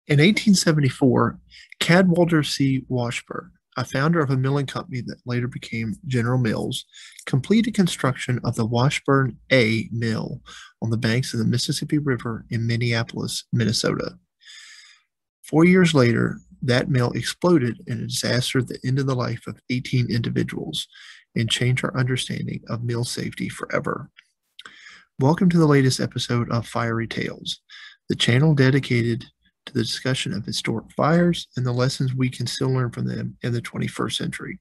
In 1874, Cadwallader C. Washburn, a founder of a milling company that later became General Mills, completed construction of the Washburn A mill on the banks of the Mississippi River in Minneapolis, Minnesota. 4 years later, that mill exploded in a disaster that ended the life of 18 individuals and changed our understanding of mill safety forever. Welcome to the latest episode of Fiery Tales, the channel dedicated to the discussion of historic fires and the lessons we can still learn from them in the 21st century.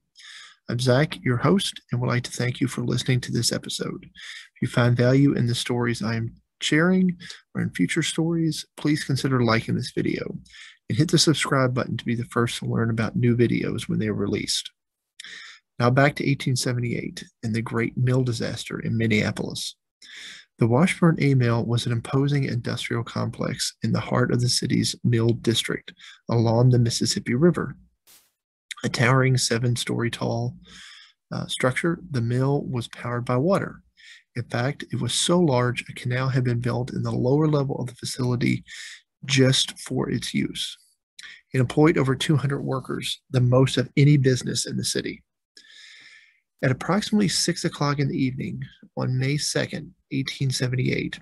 I'm Zach, your host, and would like to thank you for listening to this episode. If you find value in the stories I am sharing or in future stories, please consider liking this video and hit the subscribe button to be the first to learn about new videos when they are released. Now back to 1878 and the Great Mill Disaster in Minneapolis. The Washburn A Mill was an imposing industrial complex in the heart of the city's mill district along the Mississippi River. A towering 7-story tall structure, the mill was powered by water. In fact, it was so large a canal had been built in the lower level of the facility just for its use. It employed over 200 workers, the most of any business in the city. At approximately 6 o'clock in the evening on May 2nd, 1878,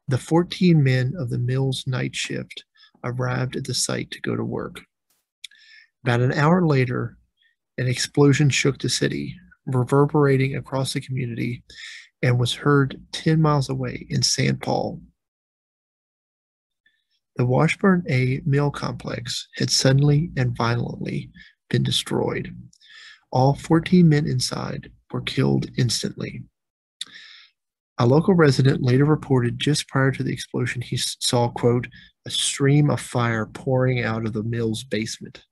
the 14 men of the mill's night shift arrived at the site to go to work. About an hour later, an explosion shook the city, reverberating across the community, and was heard 10 miles away in St. Paul. The Washburn A mill complex had suddenly and violently been destroyed. All 14 men inside were killed instantly. A local resident later reported just prior to the explosion he saw, quote, a stream of fire pouring out of the mill's basement,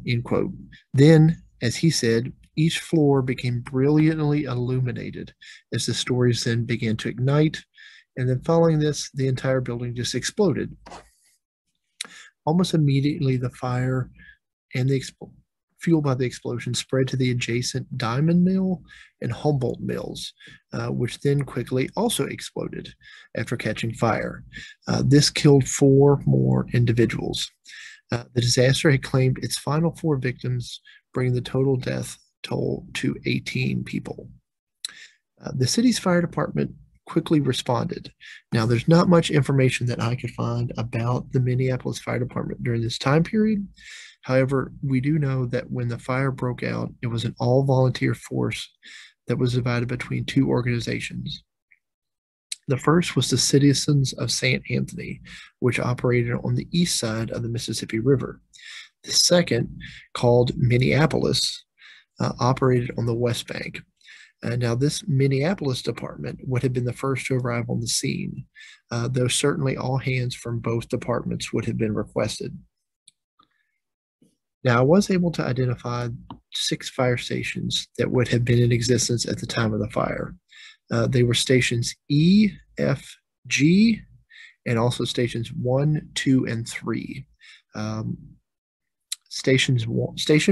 end quote. Then, as he said, each floor became brilliantly illuminated as the stories then began to ignite. And then following this, the entire building just exploded. Almost immediately, the fire and the fueled by the explosion spread to the adjacent Diamond Mill and Humboldt Mills, which then quickly also exploded after catching fire. This killed 4 more individuals. The disaster had claimed its final 4 victims, bringing the total death toll to 18 people. The city's fire department quickly responded. Now, there's not much information that I could find about the Minneapolis Fire Department during this time period. However, we do know that when the fire broke out, it was an all-volunteer force that was divided between 2 organizations. The first was the Citizens of St. Anthony, which operated on the east side of the Mississippi River. The second, called Minneapolis, operated on the west bank. Now, this Minneapolis department would have been the first to arrive on the scene, though certainly all hands from both departments would have been requested. Now, I was able to identify 6 fire stations that would have been in existence at the time of the fire. They were stations E, F, G, and also stations 1, 2, and 3. Station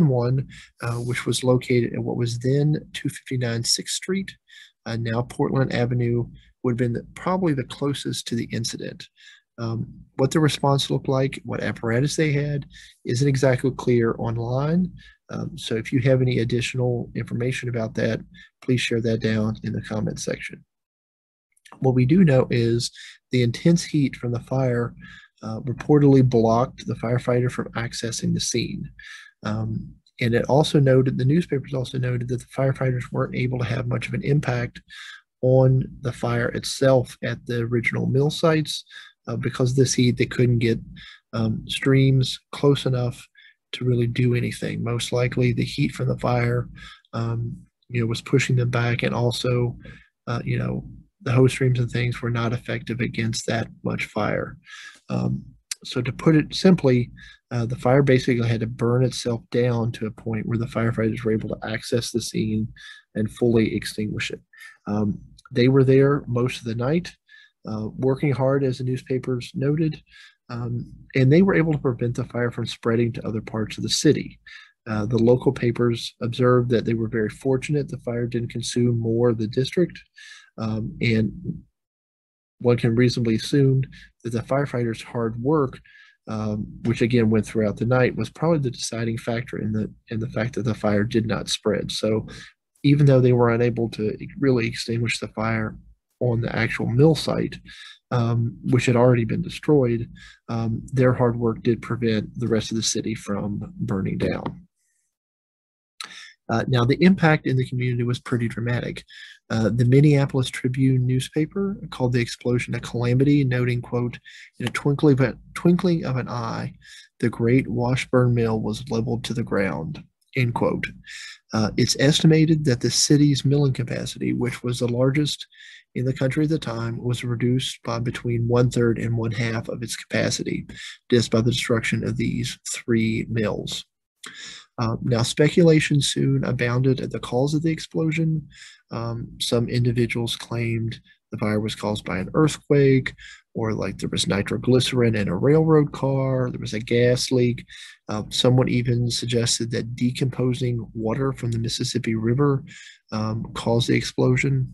1, which was located at what was then 259 6th Street, now Portland Avenue, would have been probably the closest to the incident. What the response looked like, what apparatus they had, isn't exactly clear online. So if you have any additional information about that, please share that down in the comment section. What we do know is the intense heat from the fire reportedly blocked the firefighter from accessing the scene. And it also noted, the newspapers also noted that the firefighters weren't able to have much of an impact on the fire itself at the original mill sites. Because of this heat, they couldn't get streams close enough to really do anything. Most likely the heat from the fire, was pushing them back, and also, the hose streams and things were not effective against that much fire. So to put it simply, the fire basically had to burn itself down to a point where the firefighters were able to access the scene and fully extinguish it. They were there most of the night, working hard, as the newspapers noted, and they were able to prevent the fire from spreading to other parts of the city. The local papers observed that they were very fortunate the fire didn't consume more of the district, and one can reasonably assume that the firefighters' hard work which again went throughout the night, was probably the deciding factor in the fact that the fire did not spread. So even though they were unable to really extinguish the fire on the actual mill site, which had already been destroyed, their hard work did prevent the rest of the city from burning down. Now, the impact in the community was pretty dramatic. The Minneapolis Tribune newspaper called the explosion a calamity, noting, quote, in a twinkling of an eye, the great Washburn mill was leveled to the ground, end quote. It's estimated that the city's milling capacity, which was the largest in the country at the time, was reduced by between 1/3 and 1/2 of its capacity, just by the destruction of these three mills. Now, speculation soon abounded at the cause of the explosion. Some individuals claimed the fire was caused by an earthquake, or like there was nitroglycerin in a railroad car, there was a gas leak. Someone even suggested that decomposing water from the Mississippi River caused the explosion.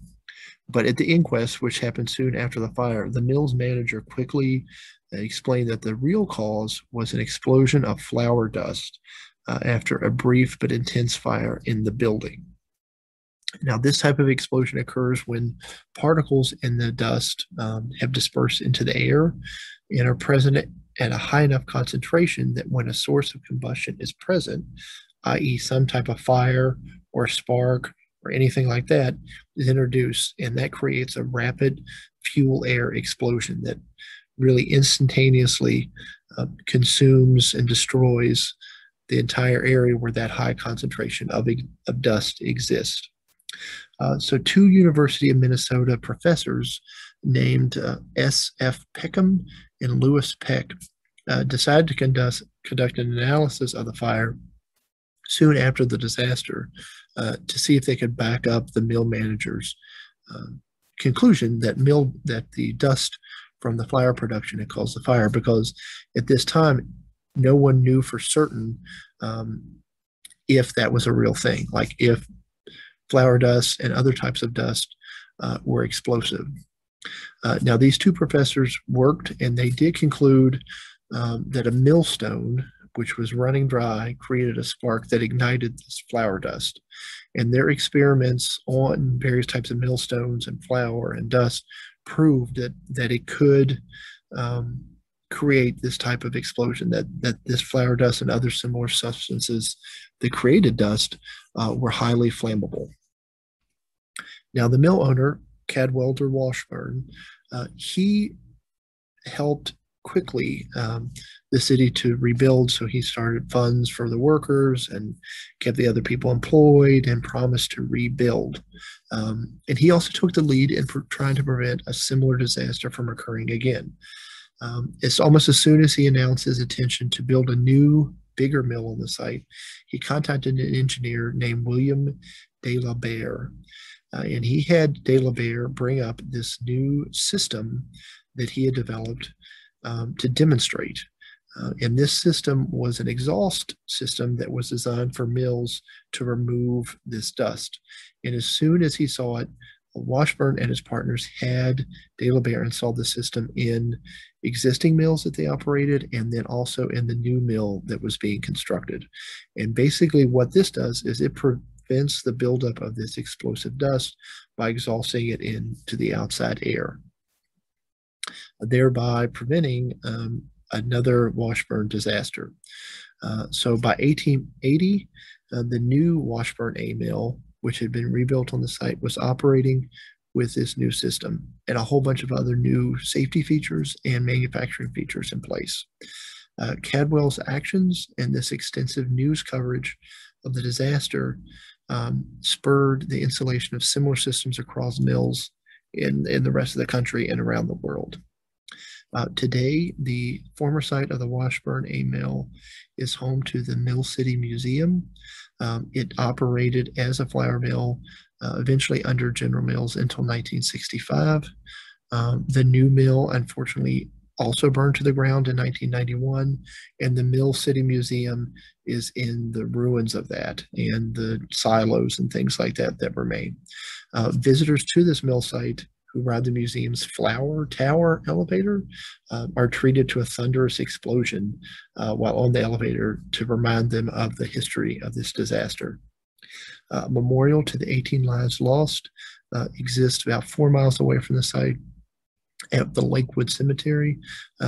But at the inquest, which happened soon after the fire, the mill's manager quickly explained that the real cause was an explosion of flour dust after a brief but intense fire in the building. Now, this type of explosion occurs when particles in the dust have dispersed into the air and are present at a high enough concentration that when a source of combustion is present, i.e. some type of fire or spark or anything like that, is introduced, and that creates a rapid fuel-air explosion that really instantaneously consumes and destroys the entire area where that high concentration of dust exists. So two University of Minnesota professors named S.F. Peckham and Lewis Peck decided to conduct an analysis of the fire soon after the disaster to see if they could back up the mill manager's conclusion that the dust from the flour production had caused the fire, because at this time no one knew for certain if that was a real thing, like if flour dust and other types of dust were explosive. Now, these two professors worked, and they did conclude that a millstone, which was running dry, created a spark that ignited this flour dust. And their experiments on various types of millstones and flour and dust proved that it could create this type of explosion, that this flour dust and other similar substances that created dust were highly flammable. Now, the mill owner, Cadwalader Washburn, he helped quickly the city to rebuild. So he started funds for the workers and kept the other people employed and promised to rebuild. And he also took the lead in trying to prevent a similar disaster from occurring again. It's almost as soon as he announced his intention to build a new, bigger mill on the site, he contacted an engineer named William de la Barre. And he had de la Barre bring up this new system that he had developed to demonstrate. And this system was an exhaust system that was designed for mills to remove this dust. And as soon as he saw it, Washburn and his partners had de la Barre install the system in existing mills that they operated, and then also in the new mill that was being constructed. And basically what this does is it prevents the buildup of this explosive dust by exhausting it into the outside air, thereby preventing another Washburn disaster. So by 1880, the new Washburn A mill, which had been rebuilt on the site, was operating with this new system and a whole bunch of other new safety features and manufacturing features in place. Cadwell's actions and this extensive news coverage of the disaster spurred the installation of similar systems across mills in the rest of the country and around the world. Today, the former site of the Washburn A mill is home to the Mill City Museum. It operated as a flour mill, eventually under General Mills, until 1965. The new mill, unfortunately, also burned to the ground in 1991, and the Mill City Museum is in the ruins of that, and the silos and things like that remain. Visitors to this mill site who ride the museum's Flower Tower elevator are treated to a thunderous explosion while on the elevator to remind them of the history of this disaster. Memorial to the 18 lives lost exists about 4 miles away from the site at the Lakewood Cemetery.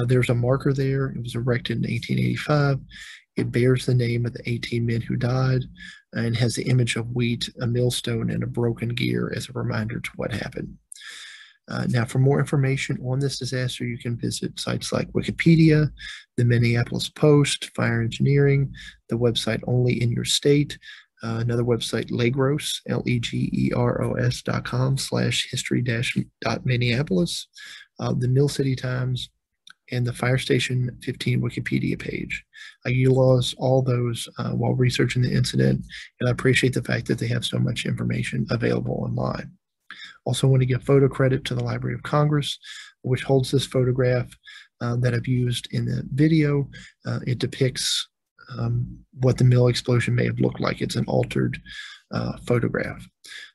There's a marker there. It was erected in 1885. It bears the name of the 18 men who died and has the image of wheat, a millstone, and a broken gear as a reminder to what happened. Now, for more information on this disaster, you can visit sites like Wikipedia, the Minneapolis Post, Fire Engineering, the website Only in Your State, another website, Legros, legros.com/history-Minneapolis, the Mill City Times, and the Fire Station 15 Wikipedia page. I utilized all those while researching the incident, and I appreciate the fact that they have so much information available online. Also want to give photo credit to the Library of Congress, which holds this photograph that I've used in the video. It depicts what the mill explosion may have looked like. It's an altered photograph.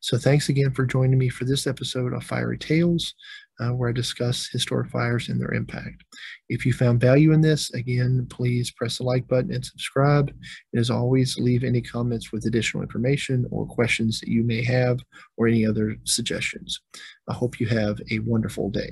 So thanks again for joining me for this episode of Fiery Tales, where I discuss historic fires and their impact. If you found value in this, again, please press the like button and subscribe. And as always, leave any comments with additional information or questions that you may have or any other suggestions. I hope you have a wonderful day.